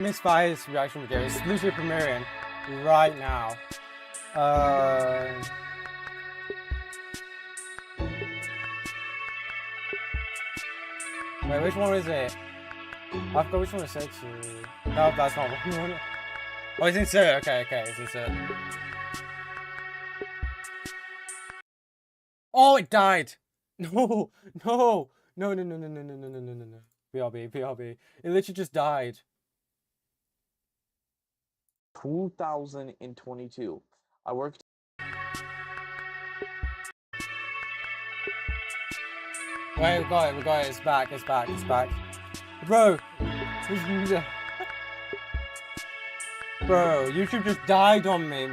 Misfire's reaction video is literally premiering right now. Wait, which one is it? I forgot which one it said to. No, that's not one. Oh, it's insert. Okay, it's insert. Oh, it died. No. BRB. It literally just died. 2022. I worked. Wait, we got it. It's back. Bro. Bro, YouTube just died on me.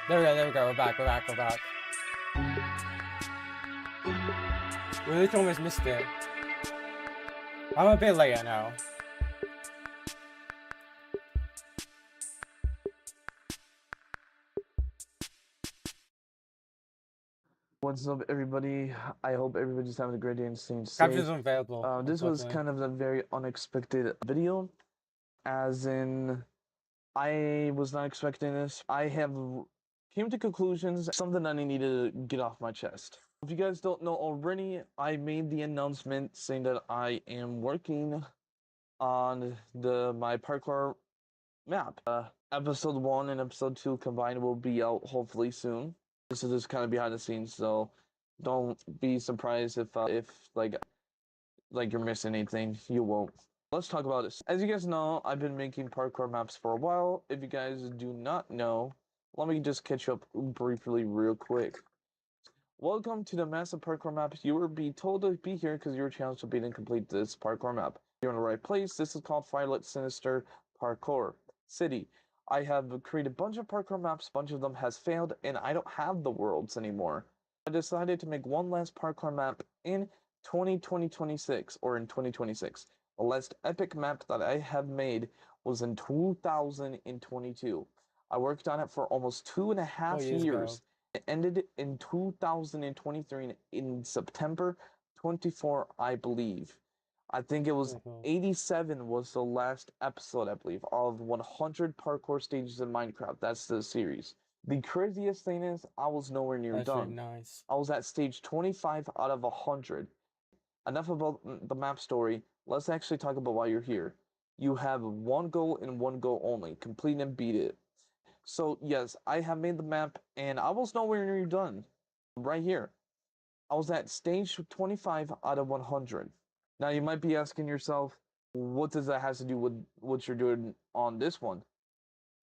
There we go. We're back. We literally almost missed it. I'm a bit later now. What's up, everybody? I hope everybody's having a great day and staying safe. Captions unavailable. This was kind of a very unexpected video, as in, I was not expecting this. I have came to conclusions, something that I need to get off my chest. If you guys don't know already, I made the announcement saying that I am working on my parkour map. Episode 1 and episode 2 combined will be out hopefully soon. This is just kind of behind the scenes, so don't be surprised if like you're missing anything. You won't. Let's talk about this. As you guys know, I've been making parkour maps for a while. If you guys do not know, let me just catch up briefly real quick. Welcome to the massive parkour map. You will be told to be here because your challenge will be to complete this parkour map. You're in the right place. This is called Firelight Sinister Parkour City. I have created a bunch of parkour maps, a bunch of them has failed, and I don't have the worlds anymore. I decided to make one last parkour map in 2026, or in 2026. The last epic map that I have made was in 2022. I worked on it for almost 2.5 years. It ended in 2023 in September 24, I believe. I think it was 87 was the last episode, I believe, of 100 parkour stages in Minecraft. That's the series. The craziest thing is, I was nowhere near done. Really nice. I was at stage 25 out of 100. Enough about the map story. Let's actually talk about why you're here. You have one goal and one goal only. Complete and beat it. So, yes, I have made the map, and I was nowhere near done. Right here. I was at stage 25 out of 100. Now, you might be asking yourself, what does that have to do with what you're doing on this one?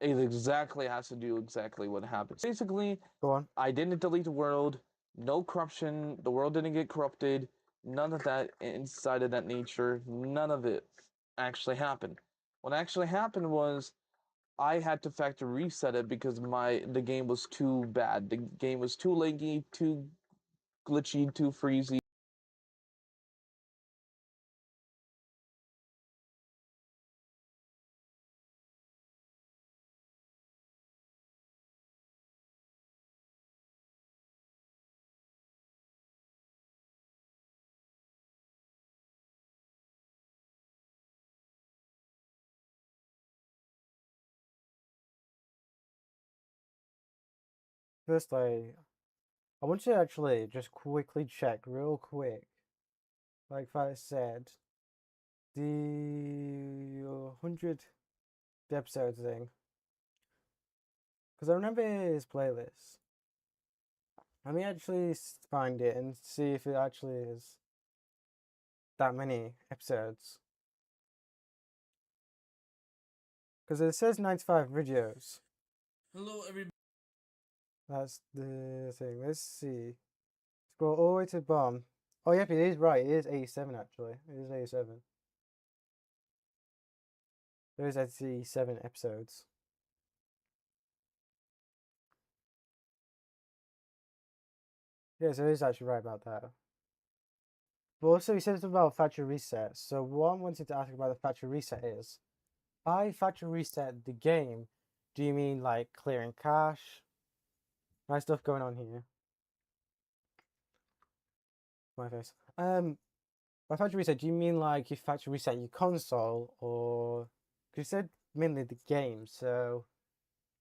It exactly has to do exactly what happened. Basically, Go on. I didn't delete the world, no corruption, the world didn't get corrupted, none of that inside of that nature, none of it actually happened. What actually happened was, I had to factory reset it because the game was too bad. The game was too laggy, too glitchy, too freezy. Firstly, I want you to actually just quickly check real quick. Like I said, the 100 episode thing. Because I remember his playlist. Let me actually find it and see if it actually is that many episodes. Because it says 95 videos. Hello, everybody. That's the thing. Let's see. Scroll all the way to the bottom. Oh, yep, it is right. It is 87, actually. It is 87. There is 87 episodes. Yeah, so it is actually right about that. But also, he said something about factory reset. So what I wanted to ask about the factory reset is, by factory reset the game, do you mean like clearing cache? Nice stuff going on here. My face. By factory reset, do you mean like you factory reset your console, or because you said mainly the game? So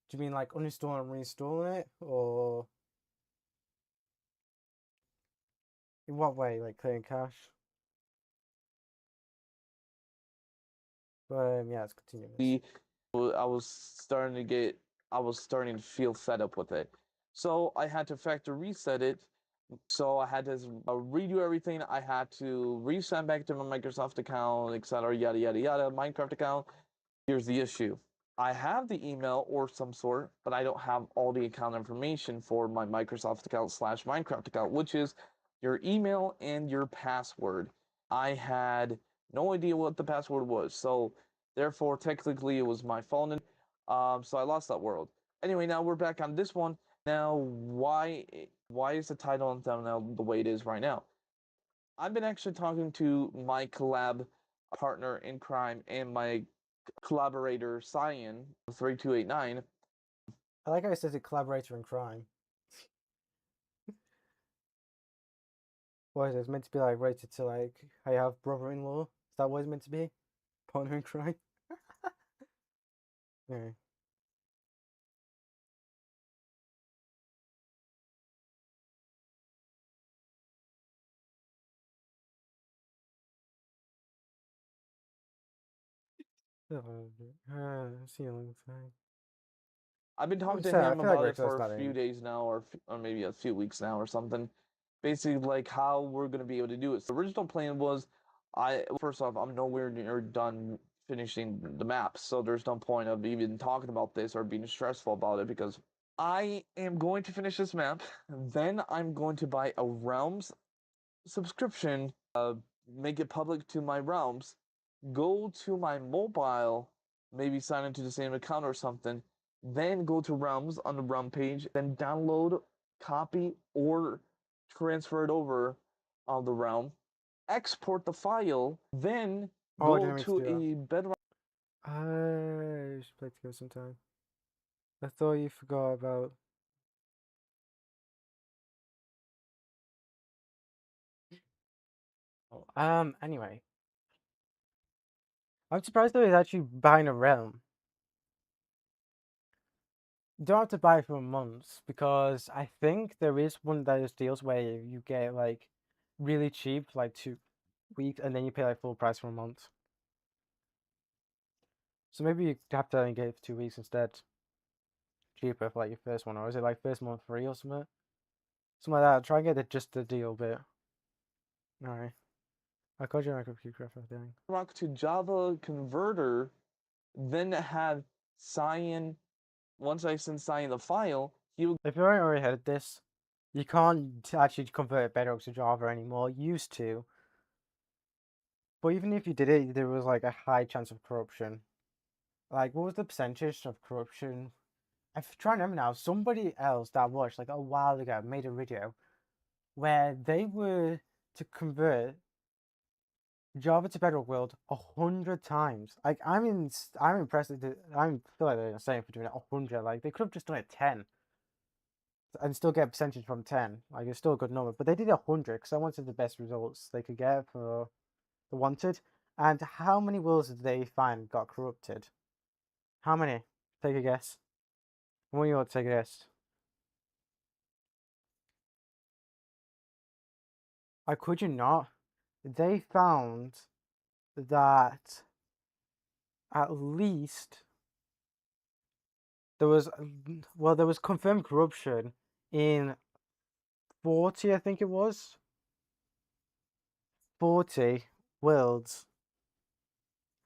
do you mean like uninstalling and reinstalling it, or in what way? Like clearing cache? But yeah, let's continue this. I was I was starting to feel fed up with it. So I had to factory reset it. So I had to redo everything. I had to reset back to my Microsoft account, etc. Yada yada yada. Minecraft account. Here's the issue. I have the email or some sort, but I don't have all the account information for my Microsoft account slash Minecraft account, which is your email and your password. I had no idea what the password was, so therefore technically it was my fault. So I lost that world. Anyway, now we're back on this one. Now, why is the title and thumbnail the way it is right now? I've been actually talking to my collab partner in crime and my collaborator Cyan 3289. I like how it says a collaborator in crime. What is it? It's meant to be like rated to like I have brother-in-law. Is that what it's meant to be? Partner in crime. Yeah. Ceiling thing. I've been talking Like I to said, I him feel like about we're it close for to a that few end. days now, or maybe a few weeks now, or something. Basically, like how we're gonna be able to do it. So the original plan was, I first off, I'm nowhere near done finishing the maps, so there's no point of even talking about this or being stressful about it because I am going to finish this map. Then I'm going to buy a Realms subscription, make it public to my Realms, go to my mobile, maybe sign into the same account or something, then go to Realms on the Realm page, then download, copy, or transfer it over on the Realm, export the file, then Oh, I go didn't mean to to do that. a Bedrock. I should play together sometime. I thought you forgot about. Anyway, I'm surprised that it's actually buying a realm. You don't have to buy it for months because I think there is one of those deals where you get like really cheap, like 2 weeks, and then you pay like full price for a month. So maybe you have to only get it for 2 weeks instead. Cheaper for like your first one, or is it like first month free or something? Something like that. Try and get just the deal bit. Alright. I called you on a computer for doing. To Java converter, then have Cyan. Once I send Cyan the file, he will If you haven't already heard this, you can't actually convert Bedrock to Java anymore. You used to. But even if you did it, there was like a high chance of corruption. Like, what was the percentage of corruption? I'm trying to remember now. Somebody else that I watched like a while ago made a video where they were to convert Java to Bedrock World 100 times. Like, I'm impressed. I feel like they're insane for doing it 100. Like, they could have just done it 10 and still get a percentage from 10. Like, it's still a good number. But they did 100 because I wanted the best results they could get for the wanted. And how many wills did they find got corrupted? How many? Take a guess. When you want to take a guess? I could you not? They found that at least there was, well, there was confirmed corruption in 40, I think it was. 40 worlds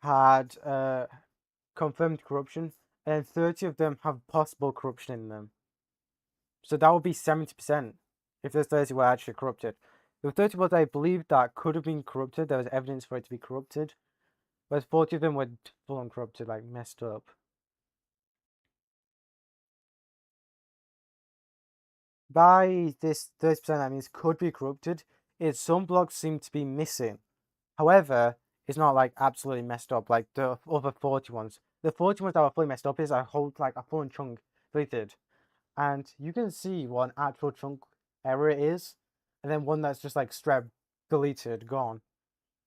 had confirmed corruption, and 30 of them have possible corruption in them. So that would be 70% if those 30 were actually corrupted. The 30 worlds I believe that could have been corrupted, there was evidence for it to be corrupted, whereas 40 of them were full on corrupted, like messed up. By this 30%, that means could be corrupted. It's some blocks seem to be missing. However, it's not like absolutely messed up like the other 40 ones. The 40 ones that were fully messed up is a whole like a full chunk deleted. And you can see what an actual chunk error is, and then one that's just like straight deleted, gone.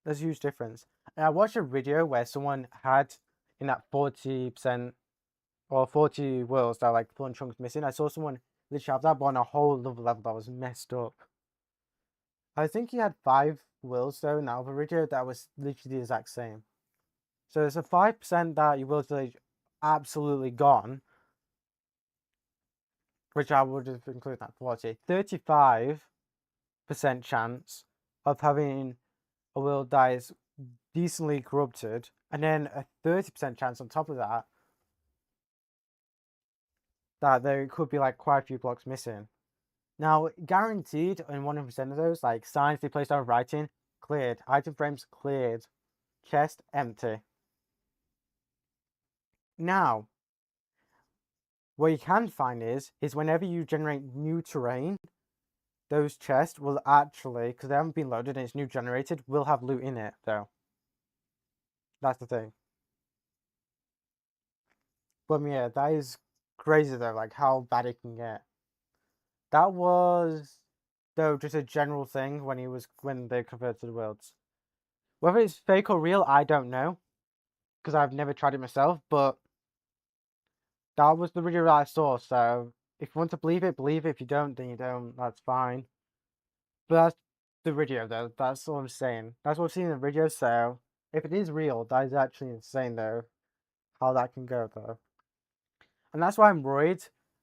There's a huge difference. And I watched a video where someone had in that 40% or 40 worlds that like fun chunks missing. I saw someone literally have that, but on a whole other level that was messed up. I think he had 5 worlds though in that other video that was literally the exact same. So there's a 5% that your world's absolutely gone, which I would have included that 40. 35% chance of having a world that is decently corrupted, and then a 30% chance on top of that that there could be like quite a few blocks missing. Now, guaranteed in 100% of those, like signs, display style, writing, cleared. Item frames, cleared. Chest, empty. Now, what you can find is whenever you generate new terrain, those chests will actually, because they haven't been loaded and it's new generated, will have loot in it, though. That's the thing. But yeah, that is crazy, though, like how bad it can get. That was, though, just a general thing when they converted the worlds. Whether it's fake or real, I don't know, because I've never tried it myself, but that was the video that I saw, so if you want to believe it, believe it. If you don't, then you don't, that's fine. But that's the video, though, that's all I'm saying. That's what I've seen in the video, so if it is real, that is actually insane, though, how that can go, though. And that's why I'm worried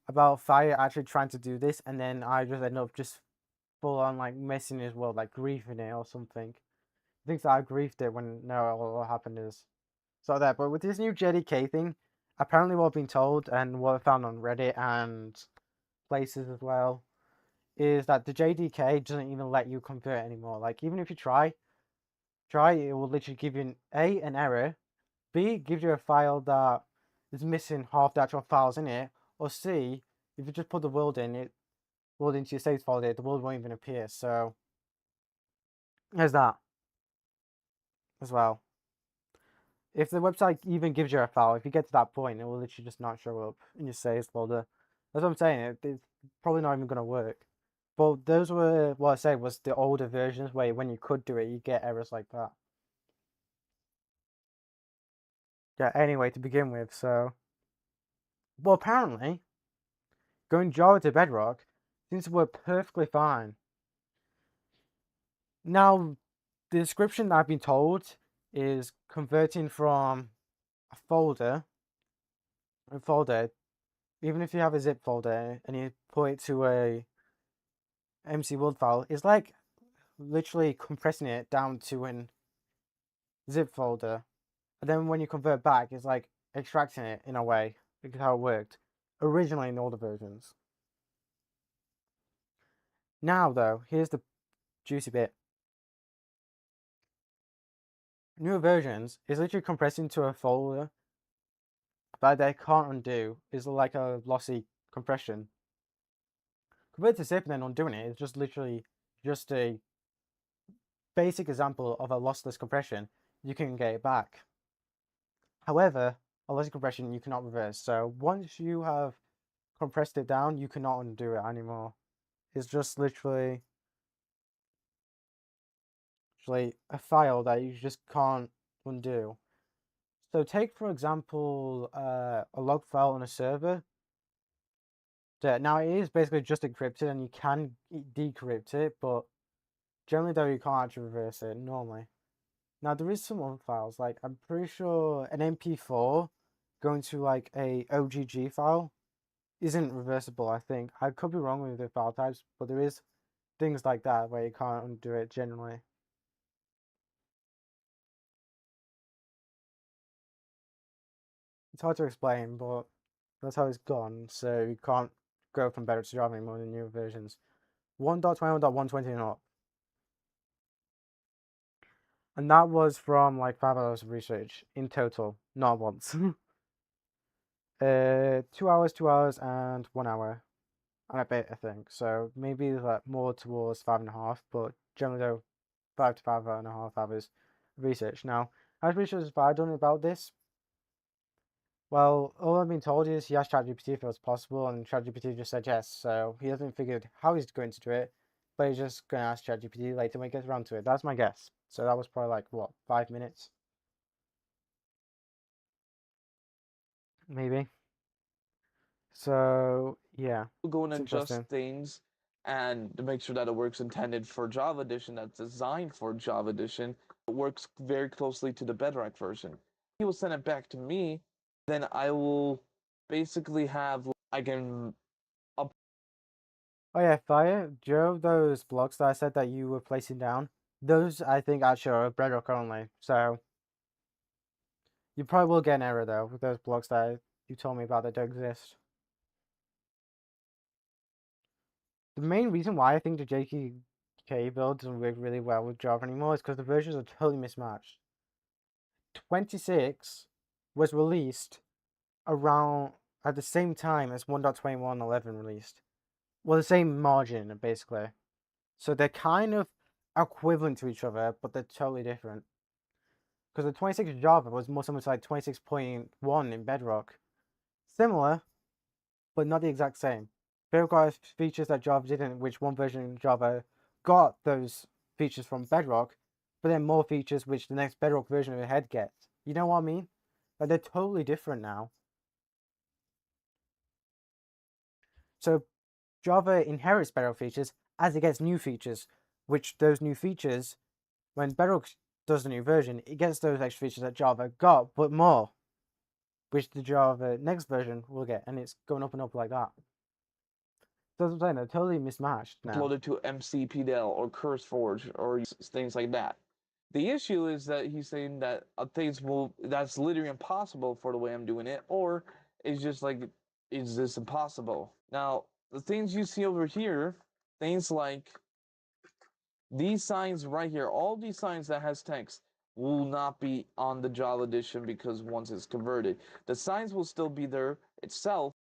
about Fire actually trying to do this, and then I just end up just full on, like, messing his world, like, griefing it or something. He thinks that I griefed it when, no, what happened is... So that, but with this new JDK thing, apparently what I've been told and what I found on Reddit and places as well, is that the JDK doesn't even let you convert anymore. Like, even if you try, it will literally give you an error, B, gives you a file that is missing half the actual files in it, or C, if you just put the world in, world into your saves folder, the world won't even appear. So, there's that as well. If the website even gives you a file, if you get to that point, it will literally just not show up in your saves folder. That's what I'm saying. It's probably not even going to work. But those were, what I said, was the older versions where when you could do it, you get errors like that. Yeah, anyway, to begin with, so... Well, apparently, going Java to Bedrock seems to work perfectly fine. Now, the description that I've been told is converting from a folder, even if you have a zip folder and you put it to a MC World file, is like literally compressing it down to an zip folder. And then when you convert back, it's like extracting it in a way, because how it worked originally in the older versions. Now, though, here's the juicy bit. Newer versions is literally compressing to a folder that they can't undo. Is like a lossy compression. Compared to zip and then undoing it, it's just literally just a basic example of a lossless compression. You can get it back. However, a lossy compression you cannot reverse. So once you have compressed it down, you cannot undo it anymore. It's just literally a file that you just can't undo. So take, for example, a log file on a server. Now it is basically just encrypted and you can decrypt it, but generally though you can't actually reverse it normally. Now there is some other files, like I'm pretty sure an MP4 going to like a OGG file isn't reversible, I think. I could be wrong with the file types, but there is things like that where you can't undo it generally. It's hard to explain, but that's how it's gone, so you can't go from better to Java anymore in the newer versions. 1.21.120 and up. And that was from like 5 hours of research in total, not once. 2 hours, 2 hours, and 1 hour. And a bit, I think. So maybe like more towards 5.5, but generally though, 5 to 5.5 hours of research. Now, how much research have I done about this? Well, all I've been told is he asked ChatGPT if it was possible, and ChatGPT just said yes. So he hasn't figured how he's going to do it, but he's just going to ask ChatGPT later when he gets around to it. That's my guess. So that was probably like what, 5 minutes, maybe. So yeah, Go and it's adjust interesting. things and to make sure that it works intended for Java Edition, that's designed for Java Edition. It works very closely to the Bedrock version. He will send it back to me, then I will basically have, I can up. Oh yeah, Fire, Joe, those blocks that I said that you were placing down, those I think actually are Bedrock only. So you probably will get an error though with those blocks that you told me about that don't exist. The main reason why I think the JKK build doesn't work really well with Java anymore is because the versions are totally mismatched. 26 was released around at the same time as 1.21.11 released. Well, the same margin basically. So they're kind of equivalent to each other, but they're totally different. Because the 26 Java was more similar to like 26.1 in Bedrock. Similar, but not the exact same. Bedrock got features that Java didn't, which one version of Java got those features from Bedrock, but then more features which the next Bedrock version of ahead gets. You know what I mean? Like they're totally different now. So Java inherits Bedrock features as it gets new features, which those new features, when Bedrock does the new version, it gets those extra features that Java got, but more, which the Java next version will get, and it's going up and up like that. So that's what I'm saying, they're totally mismatched now. Uploaded to MCPDL or CurseForge or things like that. The issue is that he's saying that things will, that's literally impossible for the way I'm doing it, or it's just like, is this impossible? Now, the things you see over here, things like these signs right here, all these signs that has text will not be on the Java edition because once it's converted, the signs will still be there itself.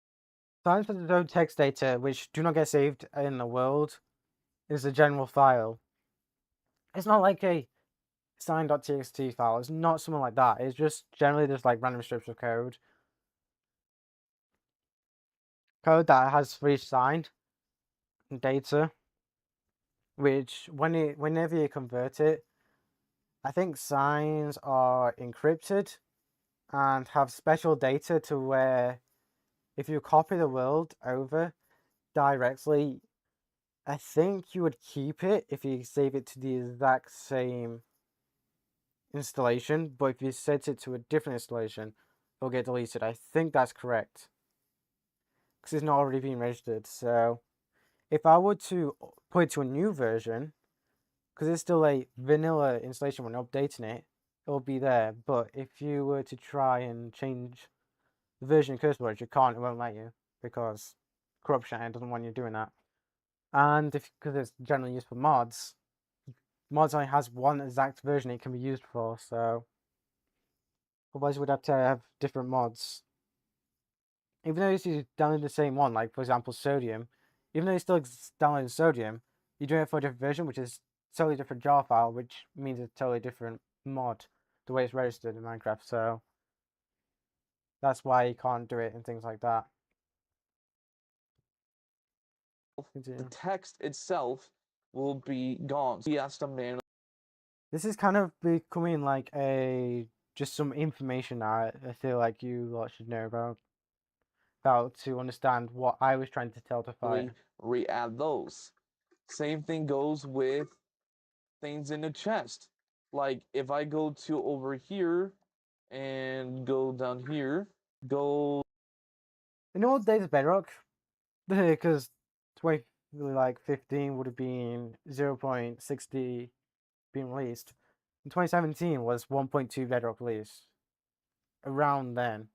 Signs for the no text data, which do not get saved in the world, is a general file. It's not like a sign.txt file. It's not something like that. It's just generally just like random strips of code. Code that has for each sign data, which whenever you convert it, I think signs are encrypted and have special data to where if you copy the world over directly, I think you would keep it if you save it to the exact same installation, but if you set it to a different installation, it'll get deleted. I think that's correct because it's not already been registered. So if I were to put it to a new version, because it's still a vanilla installation when updating it, it'll be there. But if you were to try and change the version of CurseForge, you can't. It won't let you because corruption doesn't want you doing that. And if because it's generally used for mods, mods only has one exact version it can be used for. So otherwise, you would have to have different mods. Even though you download the same one, like for example Sodium, even though you still download Sodium, you're doing it for a different version, which is totally different jar file, which means it's totally different mod, the way it's registered in Minecraft. So that's why you can't do it and things like that. The Continue. text itself will be gone. So he has to manually. This is kind of becoming like a just some information I feel like you lot should know about to understand what I was trying to tell to Fire. Re-add those. Same thing goes with things in the chest. Like if I go to over here and go down here, go. In old days of Bedrock, because 20 like 15 would have been 0.60 being released. In 2017 was 1.2 Bedrock release. Around then,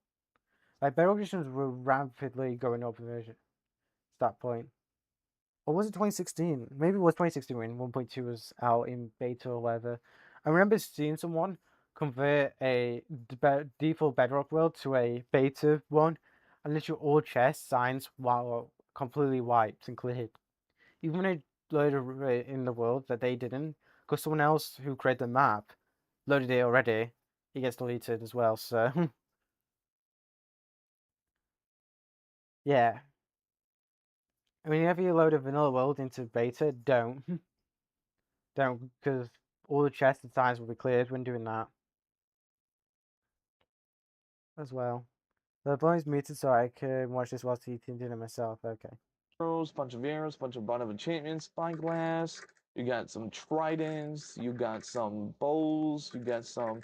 like Bedrock editions were rapidly going up in version at that point. Or was it 2016? Maybe it was 2016 when 1.2 was out in beta or whatever. I remember seeing someone convert a default Bedrock world to a beta one, and literally all chest signs were completely wiped and cleared. Even when I loaded it in the world that they didn't, because someone else who created the map loaded it already, it gets deleted as well. So yeah, I mean, whenever you load a vanilla world into beta, don't don't because all the chests and signs will be cleared when doing that as well. The volume's muted so I can watch this whilst eating dinner myself. Okay. Bunch of arrows, bunch of bottom enchantments, spyglass. You got some tridents. You got some bows. You got some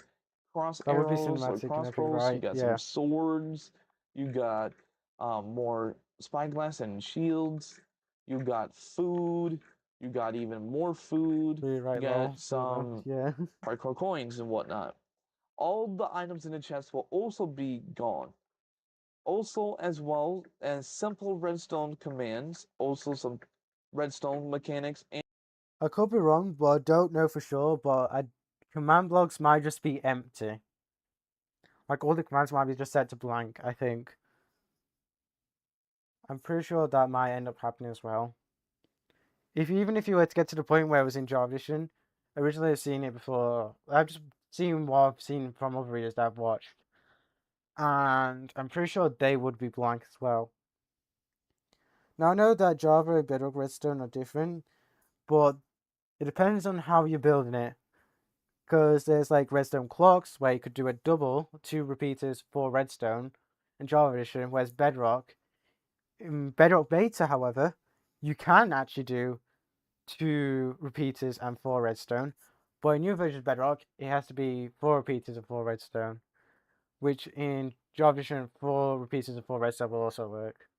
cross That would be arrows or cinematic and everything, crossbows. You right? got some Yeah. swords. You got more spyglass and shields. You got food. You got even more food. Be You right, got lol. Server. some Yeah. hardcore coins and whatnot. All the items in the chest will also be gone. Also, as well as simple redstone commands, also some redstone mechanics, and I could be wrong, but I don't know for sure. But command blocks might just be empty. Like all the commands might be just set to blank, I think. I'm pretty sure that might end up happening as well. Even if you were to get to the point where it was in Java Edition, originally I've seen it before. I've just seen what I've seen from other videos that I've watched. And I'm pretty sure they would be blank as well. Now I know that Java and Bedrock Redstone are different, but it depends on how you're building it. Because there's like redstone clocks where you could do a double, 2 repeaters, 4 redstone in Java Edition, whereas Bedrock, in Bedrock Beta, however, you can actually do 2 repeaters and 4 redstone. But in new version of Bedrock, it has to be 4 repeaters and 4 redstone, which in Java Edition, 4 repeaters and 4 redstone will also work.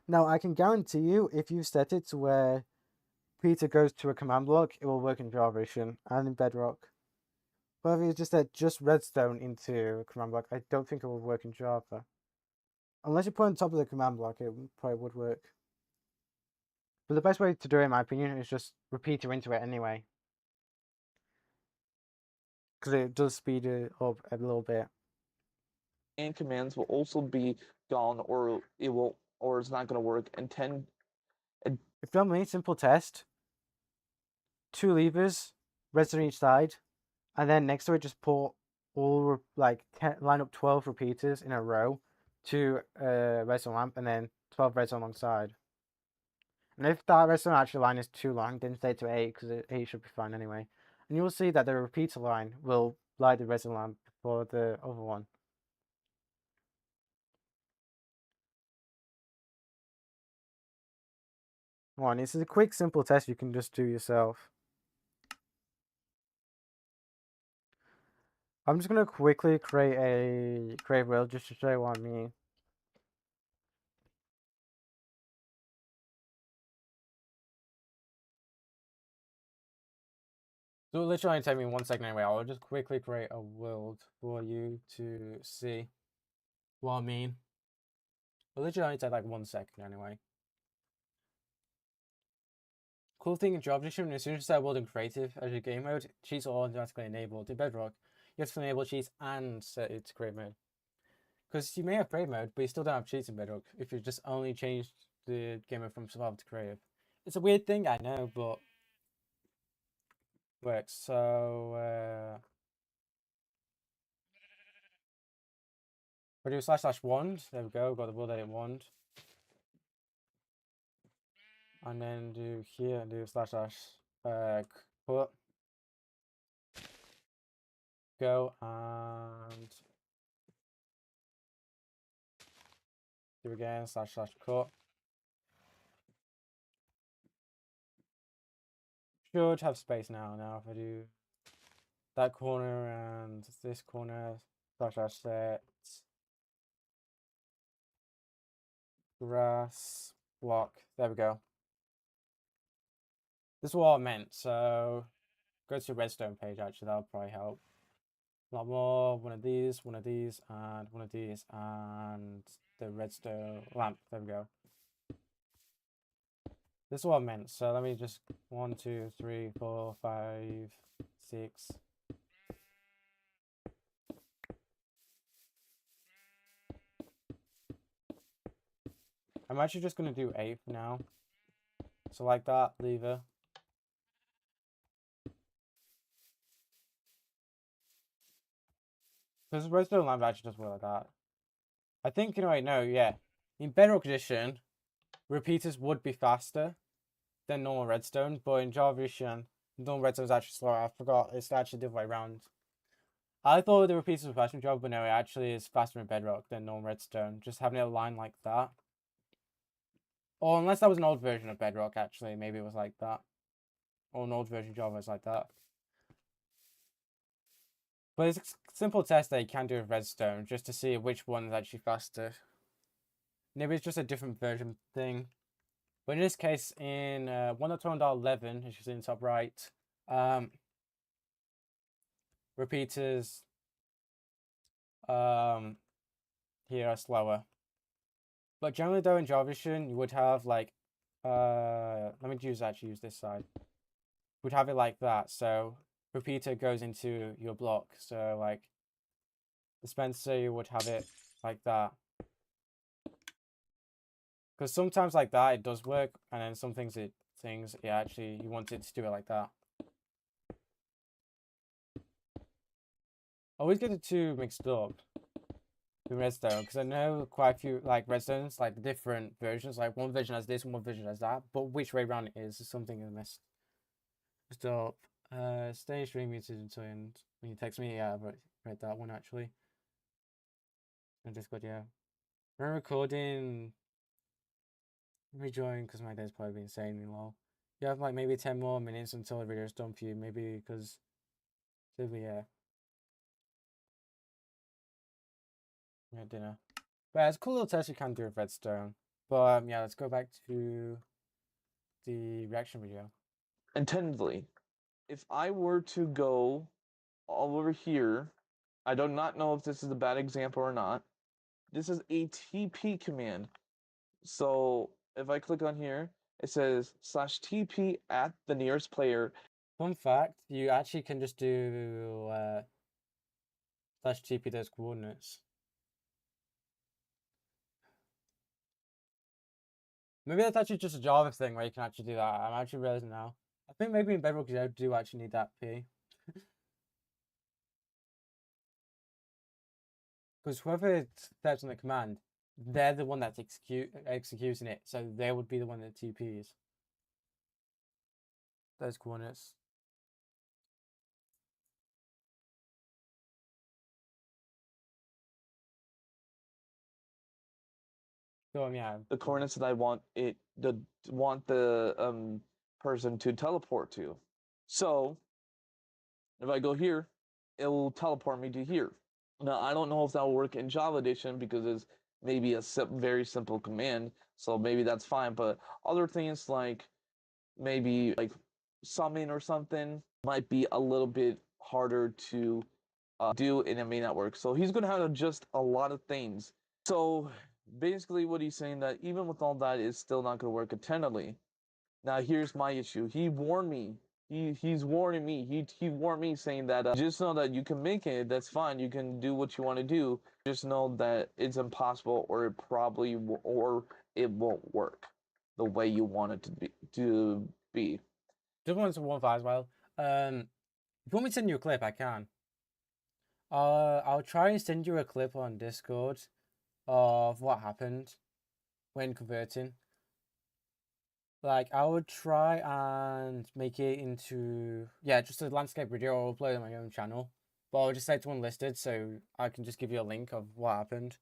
Now, I can guarantee you, if you set it to where Peter goes to a command block, it will work in Java Edition and in Bedrock. But if you just set just redstone into a command block, I don't think it will work in Java. Unless you put it on top of the command block, it probably would work. But the best way to do it, in my opinion, is just repeater into it anyway. Because it does speed it up a little bit. commands will also be gone, or it's not going to work. If done me, simple test, 2 levers, redstone each side, and then next to it just put all like 10, line up 12 repeaters in a row to a redstone lamp, and then 12 redstone alongside. And if that redstone actually line is too long, then stay to 8 because 8 should be fine anyway. And you will see that the repeater line will light the redstone lamp for the other one. This is a quick, simple test you can just do yourself. I'm just gonna quickly create a world just to show you what I mean. So it'll literally only take me 1 second anyway. I'll just quickly create a world for you to see what I mean. It'll literally only take like 1 second anyway. Cool thing in Java Edition, as soon as you start building creative as your game mode, cheats are automatically enabled. In Bedrock, you have to enable cheats and set it to creative mode. Because you may have creative mode, but you still don't have cheats in Bedrock if you just only changed the game mode from survival to creative. It's a weird thing, I know, but works. So we do / wand. There we go. Got the world edit wand. And then do here and do / put. Go and do again / cut. Should have space now. Now if I do that corner and this corner / set grass block. There we go. This is what I meant. So go to the redstone page. Actually, that'll probably help. A lot more. One of these, and one of these, and the redstone lamp. There we go. This is what I meant. So let me just 1, 2, 3, 4, 5, 6. I'm actually just gonna do 8 for now. So like that, lever. Because redstone lamp actually does work like that. I think, yeah. In Bedrock Edition, repeaters would be faster than normal redstone, but in Java Edition, Normal redstone is actually slower. I forgot it's actually the other way around. I thought the repeaters were faster in Java, but no, it actually is faster in Bedrock than normal redstone. Just having it aligned like that. Or unless that was an old version of Bedrock, actually, maybe it was like that. Or an old version of Java is like that. But it's a simple test that you can do with redstone, just to see which one is actually faster. Maybe it's just a different version thing. But in this case, in 1.2.11, as you see in the top right, repeaters here are slower. But generally though in JavaVision, you would have like, let me use this side. Would have it like that. So repeater goes into your block. So like dispenser, you would have it like that. Because sometimes like that it does work, and then some things actually you want it to do it like that. I always get the two mixed up with redstone because I know quite a few like redstones, like different versions. Like one version has this, one version has that, but which way around it is something I messed up. Stay stream muted until when you text me. Yeah, I read that one actually. And Discord, yeah. We're recording. Rejoin because my day's probably been insanely long. You have like maybe 10 more minutes until the video's done for you. Maybe because, yeah, dinner. But it's a cool little test you can do with redstone. But yeah, let's go back to the reaction video. Intendedly, if I were to go all over here, I do not know if this is a bad example or not. This is a TP command. So if I click on here, it says /TP at the nearest player. Fun fact, you actually can just do /TP those coordinates. Maybe that's actually just a Java thing where you can actually do that. I'm actually realizing now. I think maybe in Bedrock you do actually need that P. Because whoever types on the command, they're the one that's executing it. So they would be the one that TPs those coordinates. So yeah. The coordinates that I want the person to teleport to. So if I go here, it will teleport me to here. Now I don't know if that will work in Java Edition because it's maybe a very simple command. So maybe that's fine. But other things like maybe like summon or something might be a little bit harder to do, and it may not work. So he's going to have to adjust a lot of things. So basically what he's saying that even with all that, it's still not going to work internally. Now here's my issue. He warned me. He's warning me. He warned me saying that just know that you can make it. That's fine. You can do what you want to do. Just know that it's impossible, or it probably or it won't work the way you want it to be. Just want to one as well. If you want me to send you a clip, I can. I'll try and send you a clip on Discord of what happened when converting. Like I would try and make it into just a landscape video. I'll upload it on my own channel, but I'll just say it's unlisted, so I can just give you a link of what happened.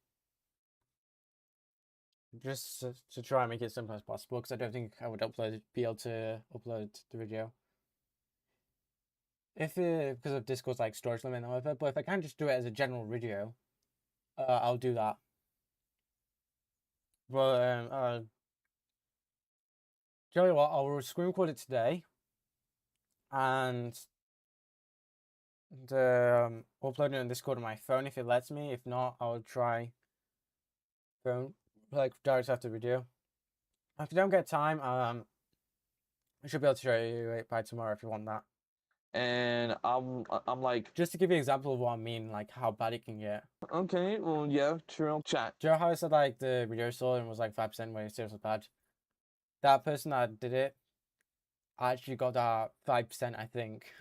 Just to try and make it as simple as possible, because I don't think I would be able to upload the video. If because of Discord's like storage limit and whatever, but if I can just do it as a general video, I'll do that. But tell you what, I'll screen record it today, and upload it on Discord on my phone if it lets me. If not, I'll try phone like direct after the video. If you don't get time, I should be able to show you it by tomorrow if you want that. And I'm like, just to give you an example of what I mean, like how bad it can get. Okay, well, yeah, true. Chat. Do you know how I said like the video saw and was like 5% when it seriously bad? That person that did it actually got that 5%, I think.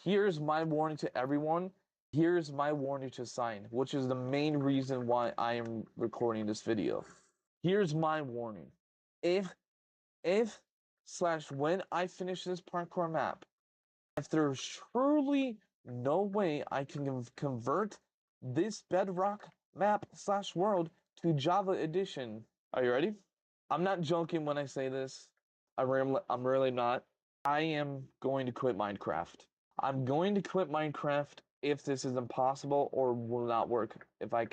Here's my warning to everyone. Here's my warning to Sign, which is the main reason why I am recording this video. Here's my warning. If/when I finish this parkour map, If there's truly no way I can convert this Bedrock map slash world to Java edition, are you ready? I'm not joking when I say this. I'm really not. I am going to quit Minecraft. I'm going to quit Minecraft if this is impossible or will not work if I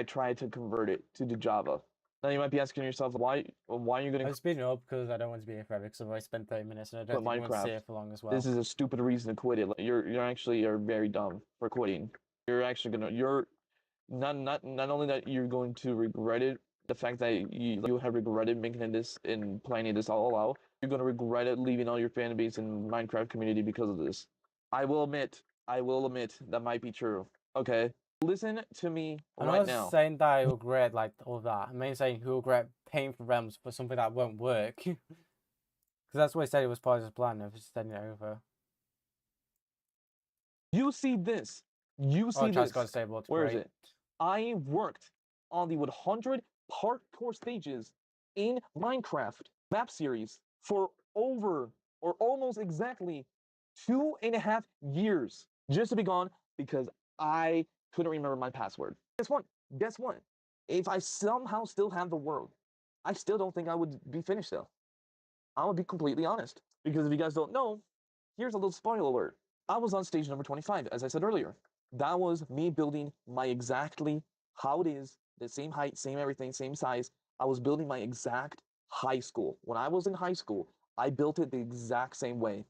try to convert it to the Java. Now you might be asking yourself why are you going I'm to speeding up because I don't want to be here forever because I've already spent 30 minutes and I don't quit think you want to stay Minecraft? here for long as well. This is a stupid reason to quit it. You're very dumb for quitting. You're not only that you're going to regret it, the fact that you have regretted making this and planning this all out, you're going to regret it leaving all your fan base and Minecraft community because of this. I will admit that might be true. Okay, listen to me I'm right not now. saying that I regret like all that. I'm mainly saying who regret paying for realms for something that won't work. Because that's what I said it was part of his plan of just sending it over. You see this. You Oh, see Chad's this. got stable. It's Where is great. it? I worked on the 100 parkour stages in Minecraft map series for over or almost exactly 2.5 years just to be gone because I couldn't remember my password. Guess what? Guess what? If I somehow still have the world, I still don't think I would be finished though. I'm gonna be completely honest. Because if you guys don't know, here's a little spoiler alert. I was on stage number 25, as I said earlier. That was me building my exactly how it is, the same height, same everything, same size. I was building my exact high school. When I was in high school, I built it the exact same way.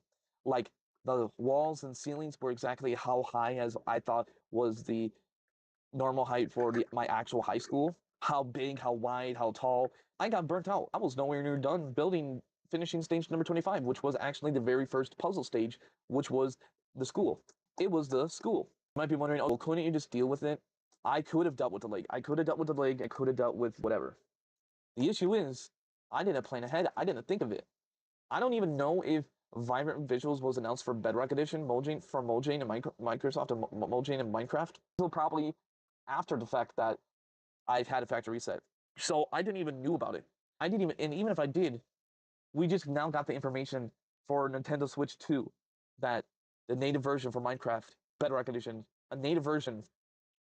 Like the walls and ceilings were exactly how high as I thought was the normal height for my actual high school. How big, how wide, how tall. I got burnt out. I was nowhere near done finishing stage number 25, which was actually the very first puzzle stage, which was the school. It was the school. You might be wondering, oh, couldn't you just deal with it? I could have dealt with the leg. I could have dealt with the leg. I could have dealt with whatever. The issue is, I didn't plan ahead. I didn't think of it. I don't even know if Vibrant Visuals was announced for Bedrock Edition, Mojang from Mojang and Microsoft and Mojang and Minecraft. So probably after the fact that I've had a factory reset. So I didn't even knew about it. I didn't even, and even if I did, we just now got the information for Nintendo Switch 2 that the native version for Minecraft Bedrock Edition, a native version,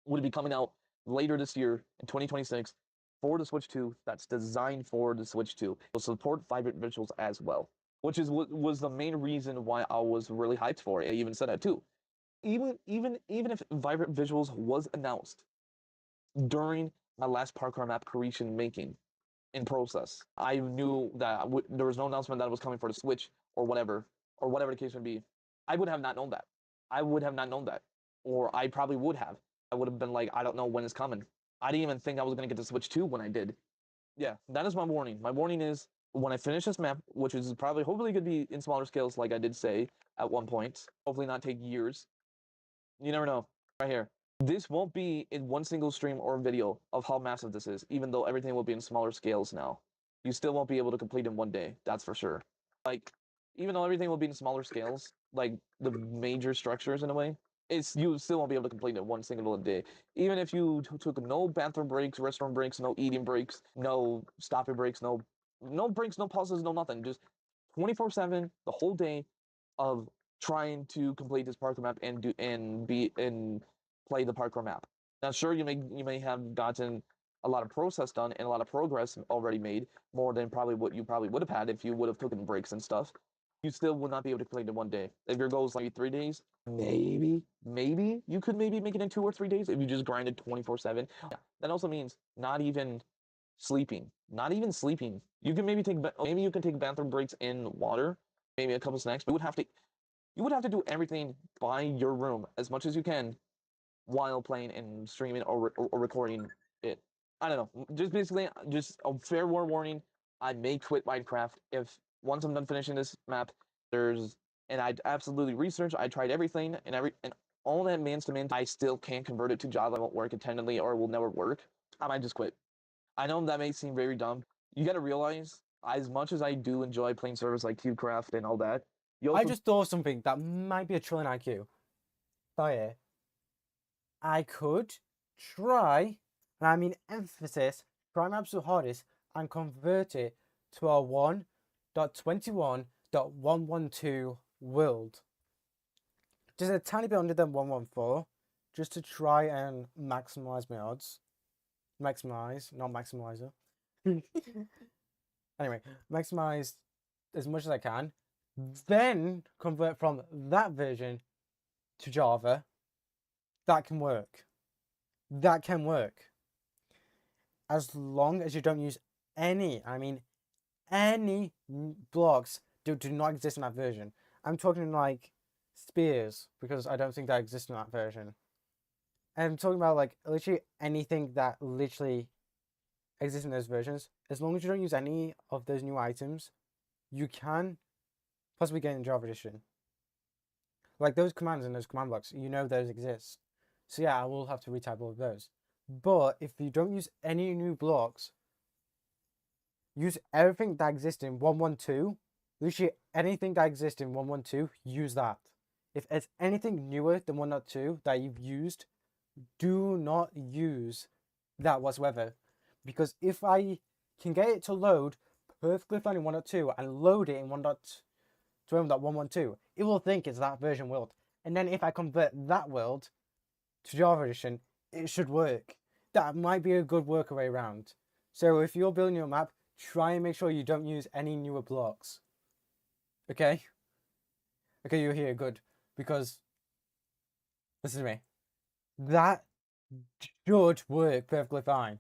would be coming out later this year in 2026 for the Switch 2 that's designed for the Switch 2. It will support vibrant visuals as well, which is what was the main reason why I was really hyped for it. I even said that too. Even if vibrant visuals was announced during my last parkour map creation making in process, I knew that there was no announcement that it was coming for the Switch or whatever the case may be. I would have not known that. I would have not known that, or I probably would have. I would have been like, I don't know when it's coming. I didn't even think I was gonna get the Switch 2 when I did. Yeah, that is my warning. My warning is when I finish this map, which is probably hopefully gonna be in smaller scales, like I did say at one point. Hopefully not take years. You never know. Right here. This won't be in one single stream or video of how massive this is, even though everything will be in smaller scales now. You still won't be able to complete in one day, that's for sure. Like, even though everything will be in smaller scales, like the major structures in a way, you still won't be able to complete it in one single day. Even if you took no bathroom breaks, restaurant breaks, no eating breaks, no stopping breaks, no breaks, no pauses, no nothing. Just 24/7, the whole day of trying to complete this parkour map and play the parkour map. Now, sure, you may have gotten a lot of process done and a lot of progress already made, more than probably what you probably would have had if you would have taken breaks and stuff. You still would not be able to complete it in one day. If your goal is like 3 days, maybe you could maybe make it in 2 or 3 days if you just grinded 24/7. Yeah, that also means not even sleeping. Not even sleeping. You can maybe you can take bathroom breaks in water, maybe a couple snacks. But you would have to do everything by your room as much as you can while playing and streaming or recording it. I don't know. Just basically, just a fair warning. I may quit Minecraft if once I'm done finishing this map. And I absolutely researched. I tried everything and all that man's to man. I still can't convert it to Java. It won't work intendedly or it will never work. I might just quit. I know that may seem very dumb. You got to realize, as much as I do enjoy playing servers like CubeCraft and all that, you I also just thought something that might be a trillion IQ. Oh yeah. I could try, and I mean emphasis, try my absolute hardest and convert it to a 1.21.112 world. just a tiny bit under than 114, just to try and maximize my odds. Maximize, not maximizer. Anyway, maximize as much as I can, then convert from that version to Java. That can work. That can work. As long as you don't use any, I mean, any blocks do not exist in that version. I'm talking like spears, because I don't think that exists in that version. And I'm talking about like literally anything that literally exists in those versions. As long as you don't use any of those new items, you can possibly get in Java Edition. Like those commands and those command blocks, you know those exist. So yeah, I will have to retype all of those. But if you don't use any new blocks, use everything that exists in 112. Literally anything that exists in 112, use that. If it's anything newer than 1.2 that you've used, do not use that whatsoever. Because if I can get it to load perfectly fine in 1.2 and load it in 1.12, it will think it's that version world. And then if I convert that world to Java Edition, it should work. That might be a good workaway around. So if you're building your map, try and make sure you don't use any newer blocks. Okay? Okay, you're here, good. Because, listen to me, that should work perfectly fine.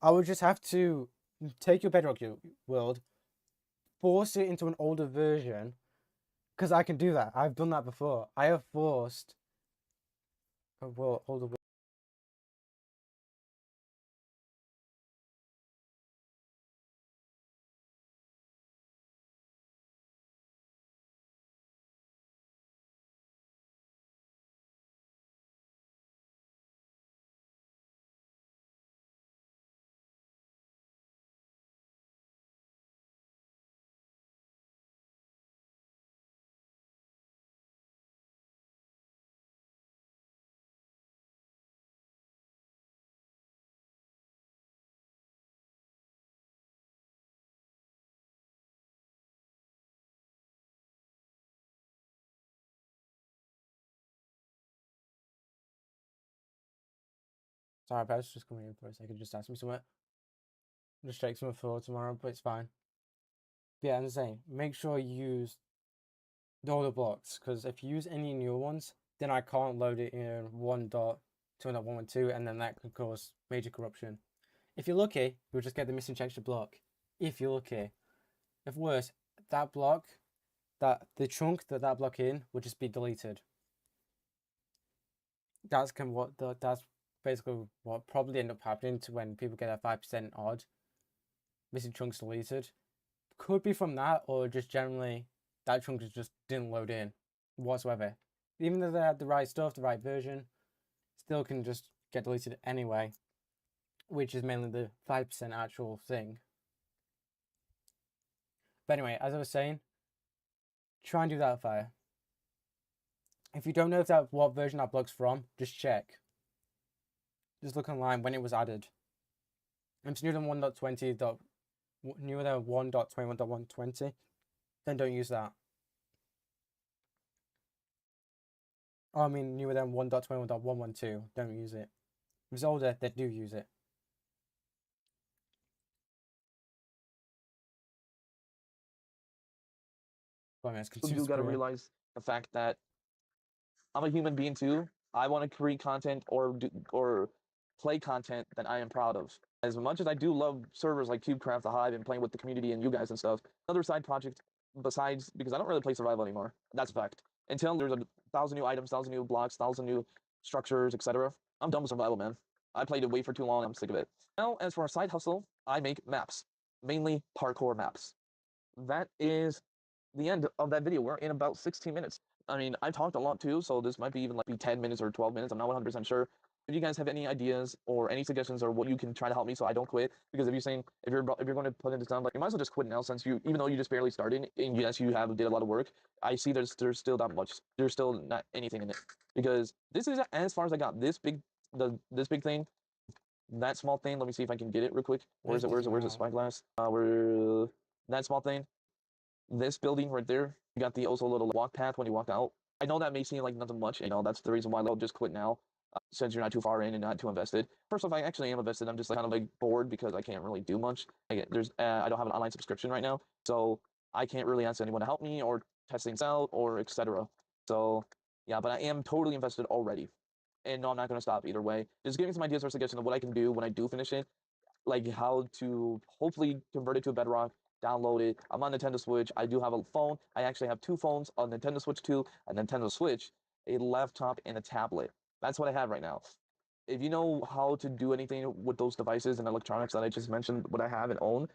I would just have to take your Bedrock world, force it into an older version, because I can do that. I've done that before. I have forced a older world. Sorry, I was just coming in for a second, just ask me something. Just check something for tomorrow, but it's fine. But yeah, I'm saying, make sure you use the older blocks, because if you use any new ones, then I can't load it in 1.2.112, and then that could cause major corruption. If you're lucky, you'll just get the missing texture block. If you're lucky. If worse, that block, the chunk that block in will just be deleted. That's that's basically what probably end up happening to when people get a 5% odd missing chunks deleted. Could be from that, or just generally that chunk just didn't load in whatsoever. Even though they had the right stuff, the right version, still can just get deleted anyway, which is mainly the 5% actual thing. But anyway, as I was saying, try and do that fire. If you don't know if what version that block's from, just check. Just look online when it was added. If it's newer than 1.20, newer than 1.21.120, then don't use that. Oh, I mean newer than 1.21.112, don't use it. If it's older, they do use it. But I mean, it's You do gotta realize the fact that I'm a human being too. I want to create content or play content that I am proud of. As much as I do love servers like CubeCraft, the Hive, and playing with the community and you guys and stuff, another side project besides, because I don't really play survival anymore. That's a fact. Until there's 1,000 new items, 1,000 new blocks, 1,000 new structures, etc. I'm done with survival, man. I played it way for too long. I'm sick of it. Now, as for a side hustle, I make maps, mainly parkour maps. That is the end of that video. We're in about 16 minutes. I mean, I've talked a lot too, so this might be even like be 10 minutes or 12 minutes. I'm not 100% sure. If you guys have any ideas or any suggestions or what you can try to help me so I don't quit, because if you're saying if you're going to put into time, like you might as well just quit now since you, even though you just barely started and yes you have did a lot of work, I see there's still that much. There's still not anything in it because this is as far as I got. This big thing, that small thing. Let me see if I can get it real quick. Where's it? Where's the spyglass? Where that small thing. This building right there, you got the also little walk path when you walk out. I know that may seem like nothing much. That's the reason why I'll just quit now, since you're not too far in and not too invested. First off, I actually am invested. I'm just like, kind of like bored because I can't really do much. I don't have an online subscription right now, so I can't really ask anyone to help me or test things out or etc. So yeah, but I am totally invested already. And no, I'm not going to stop either way. Just giving some ideas or suggestions of what I can do when I do finish it, like how to hopefully convert it to a Bedrock, download it. I'm on Nintendo Switch. I do have a phone. I actually have two phones, a Nintendo Switch 2, a Nintendo Switch, a laptop, and a tablet. That's what I have right now. If you know how to do anything with those devices and electronics that I just mentioned, what I have and own,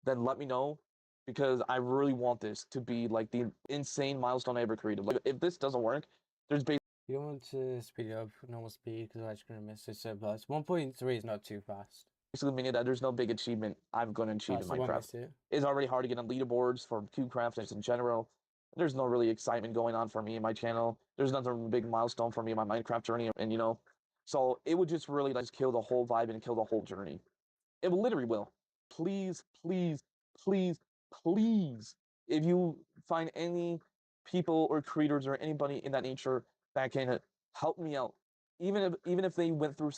then let me know because I really want this to be like the insane milestone I ever created. Like, if this doesn't work, there's basically You don't want to speed it up normal speed because I'm just gonna miss it so fast. 1.3 is not too fast. meaning that there's no big achievement I'm going to achieve in So you won't Minecraft. miss it. It's already hard to get on leaderboards for CubeCraft just in general. There's no really excitement going on for me in my channel. There's nothing big milestone for me in my Minecraft journey, and so it would just really like kill the whole vibe and kill the whole journey. It literally will. Please, please, please, please, if you find any people or creators or anybody in that nature that can help me out, even if they went through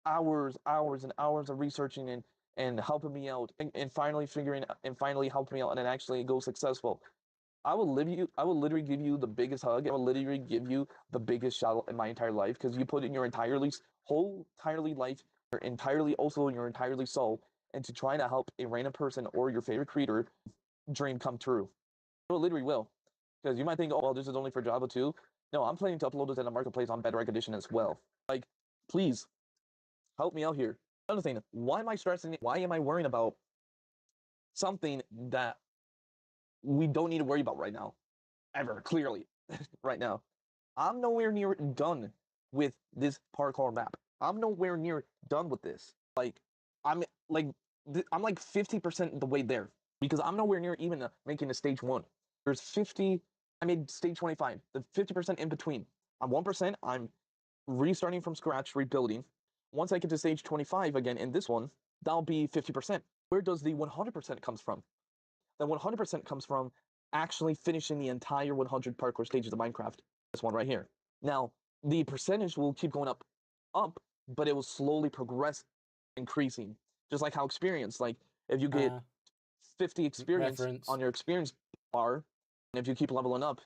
hours and hours of researching and helping me out and finally figuring and finally helping me out and it actually goes successful. I will literally give you the biggest hug. I will literally give you the biggest shout out in my entire life because you put in your entirely life, your entirely also your entirely soul into trying to help a random person or your favorite creator dream come true. It literally will. Because you might think, oh well, this is only for Java 2. No, I'm planning to upload this in a marketplace on Bedrock Edition as well. Like, please help me out here. Another thing, why am I stressing? Why am I worrying about something that we don't need to worry about right now? Ever, clearly, right now. I'm nowhere near done with this parkour map. I'm nowhere near done with this. Like, I'm like, I'm like 50% the way there because I'm nowhere near even making a stage 1. There's 50. I made stage 25. The 50% in between. I'm 1%. I'm restarting from scratch, rebuilding. Once I get to stage 25 again in this one, that'll be 50%. Where does the 100% comes from? The 100% comes from actually finishing the entire 100 parkour stages of Minecraft. This one right here. Now, the percentage will keep going up, but it will slowly progress, increasing. Just like how experience, like if you get 50 experience Reference. on your experience bar, and if you keep leveling up,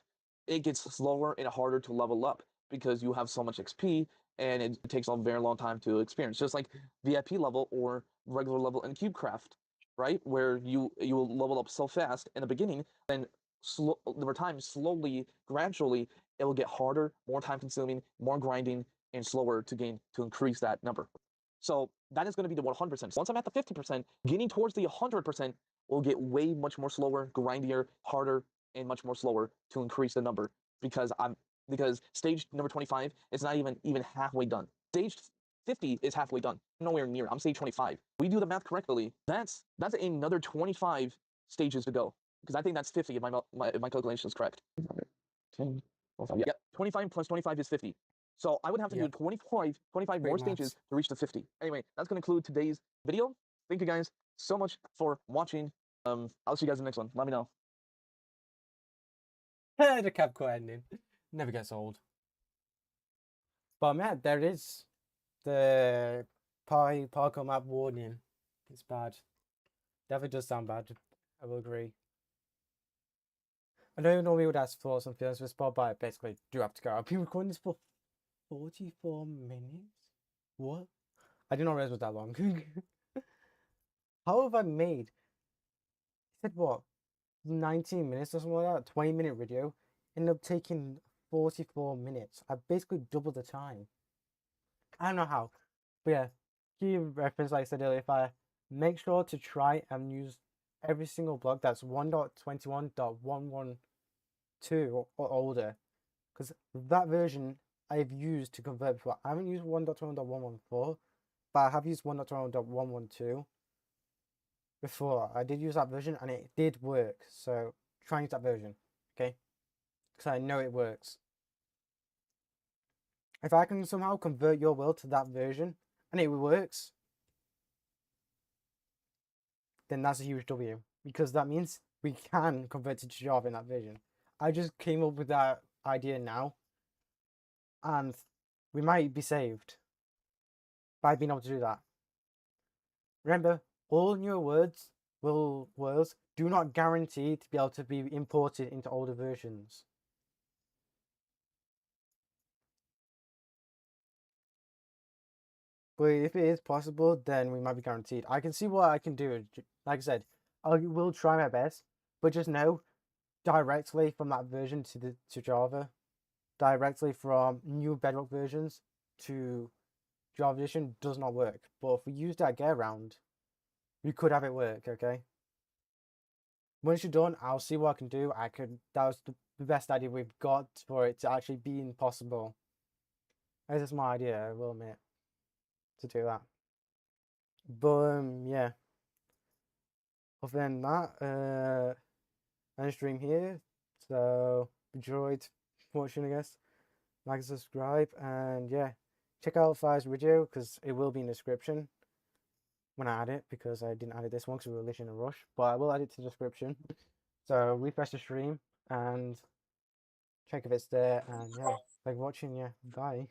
it gets slower and harder to level up because you have so much XP and it takes a very long time to experience. Just like VIP level or regular level in CubeCraft, right? Where you will level up so fast in the beginning, then over time, slowly, gradually, it will get harder, more time consuming, more grinding, and slower to gain to increase that number. So that is going to be the 100%. Once I'm at the 50%, getting towards the 100% will get way much more slower, grindier, harder, and much more slower to increase the number because stage number 25 is not even halfway done. Stage 50 is halfway done. Nowhere near. I'm stage 25. We do the math correctly. That's another 25 stages to go because I think that's 50 if my calculation is correct. 10, 12, yeah, 25 plus 25 is 50. So I would have to do 25 more stages to reach the 50. Anyway, that's going to conclude today's video. Thank you guys so much for watching. I'll see you guys in the next one. Let me know. The Capcom ending never gets old. But man, there is the parkour map warning. It's bad. Definitely does sound bad. I will agree. I don't normally would ask thoughts and feelings for this pod, but I basically do have to go. I've been recording this for 44 minutes? What? I did not realize it was that long. How have I made? I said what? 19 minutes or something like that? 20-minute video. Ended up taking 44 minutes. I basically doubled the time. I don't know how. But yeah, key reference, like I said earlier, if I make sure to try and use every single block that's 1.21.112 or older, because that version I've used to convert before. I haven't used 1.21.114, but I have used 1.21.112 before. I did use that version and it did work, so try and use that version, okay? Because I know it works. If I can somehow convert your world to that version and it works, then that's a huge W, because that means we can convert to Java in that version. I just came up with that idea now, and we might be saved by being able to do that. Remember, all newer worlds do not guarantee to be able to be imported into older versions. But if it is possible, then we might be guaranteed. I can see what I can do. Like I said, I will try my best, but just know directly from that version to Java, directly from new Bedrock versions to Java Edition does not work. But if we use that get around, we could have it work. Okay. Once you're done, I'll see what I can do. That was the best idea we've got for it to actually be possible. This is my idea, I will admit, to do that. But yeah. Other than that, end stream here. So enjoyed watching, I guess. Like and subscribe, and yeah, check out Fire's video because it will be in the description when I add it, because I didn't add it this one because we were literally in a rush. But I will add it to the description. So refresh the stream and check if it's there. And yeah, thanks for watching. Yeah, bye.